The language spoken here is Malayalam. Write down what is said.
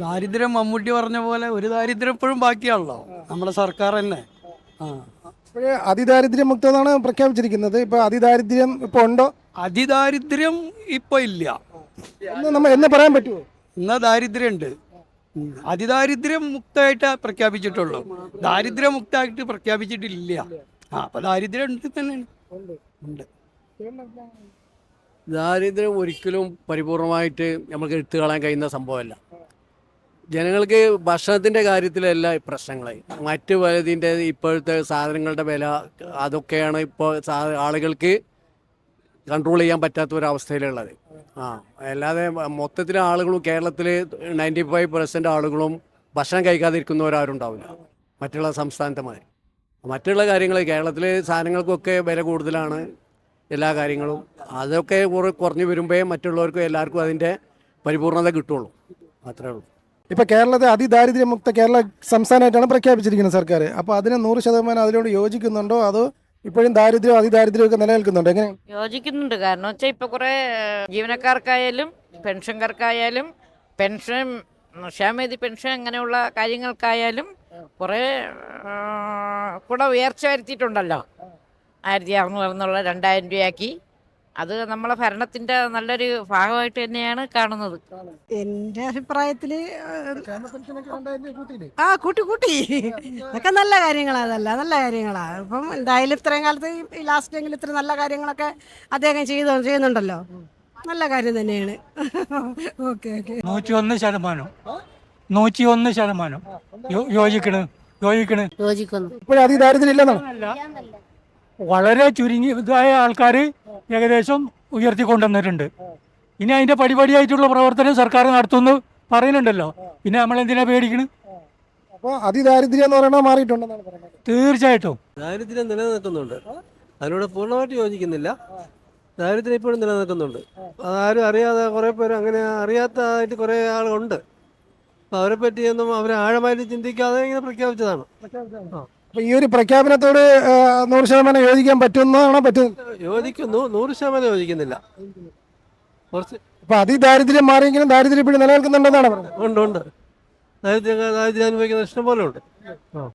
ദാരിദ്ര്യം മമ്മൂട്ടി പറഞ്ഞ പോലെ ഒരു ദാരിദ്ര്യം ഇപ്പോഴും ബാക്കിയാണല്ലോ നമ്മുടെ സർക്കാർ തന്നെ. ആ, ഇപ്പോഴേ അതിദാരിദ്ര്യം മുക്തമാണ് പ്രഖ്യാപിച്ചിരിക്കുന്നത്. ഇപ്പൊ അതിദാരിദ്ര്യം ഇപ്പൊ ഉണ്ടോ അതിദാരിദ്ര്യം ഇപ്പൊ ഇല്ല. എന്ന് പറയാൻ പറ്റുമോ? എന്നാ ദാരിദ്ര്യം ഉണ്ട്. അതിദാരിദ്ര്യം മുക്തമായിട്ട് പ്രഖ്യാപിച്ചിട്ടുള്ളൂ. ദാരിദ്ര്യം മുക്തമായിട്ട് പ്രഖ്യാപിച്ചിട്ടില്ല. അപ്പൊ ദാരിദ്ര്യം ഉണ്ട് തന്നെയാണ്. ഉണ്ട്. ദാരിദ്ര്യം ഒരിക്കലും പരിപൂർണമായിട്ട് നമുക്ക് എടുത്തു കളയാൻ കഴിയുന്ന സംഭവമല്ല. ജനങ്ങൾക്ക് ഭക്ഷണത്തിൻ്റെ കാര്യത്തിലല്ല പ്രശ്നങ്ങൾ, മറ്റു പലതിൻ്റെ ഇപ്പോഴത്തെ സാധനങ്ങളുടെ വില അതൊക്കെയാണ് ഇപ്പോൾ ആളുകൾക്ക് കൺട്രോൾ ചെയ്യാൻ പറ്റാത്ത ഒരവസ്ഥയിലുള്ളത്. അല്ലാതെ മൊത്തത്തിൽ ആളുകളും കേരളത്തിൽ 95% ആളുകളും ഭക്ഷണം കഴിക്കാതിരിക്കുന്നവരാരും ഉണ്ടാവില്ല മറ്റുള്ള സംസ്ഥാനത്തെ മാതിരി. മറ്റുള്ള കാര്യങ്ങൾ കേരളത്തിലെ സാധനങ്ങൾക്കൊക്കെ വില കൂടുതലാണ്, എല്ലാ കാര്യങ്ങളും അതൊക്കെ കുറഞ്ഞു വരുമ്പോഴേ മറ്റുള്ളവർക്കും എല്ലാവർക്കും അതിൻ്റെ പരിപൂർണത കിട്ടുള്ളൂ. അത്രേ ഉള്ളൂ. ഇപ്പൊ കേരളത്തെ അതിദാരിദ്ര്യമുക്ത കേരള സംസ്ഥാനമായിട്ടാണ് പ്രഖ്യാപിച്ചിരിക്കുന്നത് സർക്കാർ. അപ്പൊ അതിന് 100% അതിനോട് യോജിക്കുന്നുണ്ടോ, അതോ ഇപ്പോഴും ദാരിദ്ര്യം അതിദാരിദ്ര്യം ഒക്കെ നിലനിൽക്കുന്നുണ്ടോ? എങ്ങനെ യോജിക്കുന്നുണ്ട്. കാരണം വെച്ചാൽ ഇപ്പോൾ കുറേ ജീവനക്കാർക്കായാലും പെൻഷൻകാർക്കായാലും പെൻഷൻ ക്ഷേമനിധി പെൻഷൻ അങ്ങനെയുള്ള കാര്യങ്ങൾക്കായാലും കുറേ കൂടെ ഉയർച്ച വരുത്തിയിട്ടുണ്ടല്ലോ. 1600 എന്നുള്ള 2000 രൂപയാക്കി. അത് നമ്മളെ ഭരണത്തിൻ്റെ നല്ലൊരു ഭാഗമായിട്ട് തന്നെയാണ് കാണുന്നത്. എൻ്റെ അഭിപ്രായത്തിൽ കൂട്ടി കൂട്ടി അതൊക്കെ നല്ല കാര്യങ്ങളാണ്. അതല്ല നല്ല കാര്യങ്ങളാണ്. ഇപ്പം എന്തായാലും ഇത്രയും കാലത്ത് ഈ ലാസ്റ്റെങ്കിലും ഇത്ര നല്ല കാര്യങ്ങളൊക്കെ അദ്ദേഹം ചെയ്യുന്നുണ്ടല്ലോ. നല്ല കാര്യം തന്നെയാണ്. Okay okay. 101% 101% യോജിക്കണ്. ഇപ്പോഴും അതിദാരിദ്ര്യം ഇല്ലെന്നാണ്. വളരെ ചുരുങ്ങിയതായ ആൾക്കാർ ഏകദേശം ഉയർത്തിക്കൊണ്ടുവന്നിട്ടുണ്ട്. ഇനി അതിന്റെ പടിപടിയായിട്ടുള്ള പ്രവർത്തനം സർക്കാർ നടത്തുമെന്ന് പറയുന്നുണ്ടല്ലോ. പിന്നെ നമ്മൾ എന്തിനാ പേടിക്കണ്? അപ്പോൾ അതിദാരിദ്ര്യം എന്ന് പറയുന്നത് മാറിയിട്ടുണ്ടെന്നാണ് പറയുന്നത്. തീർച്ചയായിട്ടും ദാരിദ്ര്യം നിലനിൽക്കുന്നുണ്ട്. അതിനോട് പൂർണ്ണമായിട്ട് യോജിക്കുന്നില്ല. ദാരിദ്ര്യം ഇപ്പോഴും നിലനിൽക്കുന്നുണ്ട്. അതാരും അറിയാതെ കുറേ പേര് അങ്ങനെ അറിയാത്തതായിട്ട് കുറേ ആളുണ്ട്. അപ്പോൾ അവരെ പറ്റിയൊന്നും അവർ ആഴമായിട്ട് ചിന്തിക്കാതെ ഇങ്ങനെ പ്രഖ്യാപിച്ചതാണ്. അപ്പൊ ഈ ഒരു പ്രഖ്യാപനത്തോട് 100% യോജിക്കാൻ പറ്റുന്നതാണോ? യോജിക്കുന്നു, 100% യോജിക്കുന്നില്ല. കുറച്ച് ഇപ്പൊ അതിദാരിദ്ര്യം മാറിയെങ്കിലും ദാരിദ്ര്യം ഇപ്പോഴും നിലനിൽക്കുന്നുണ്ടെന്നാണ് പറയുന്നത്. ഉണ്ട്. ദാരിദ്ര്യം അനുഭവിക്കുന്ന ഇഷ്ടം പോലെ ഉണ്ട്.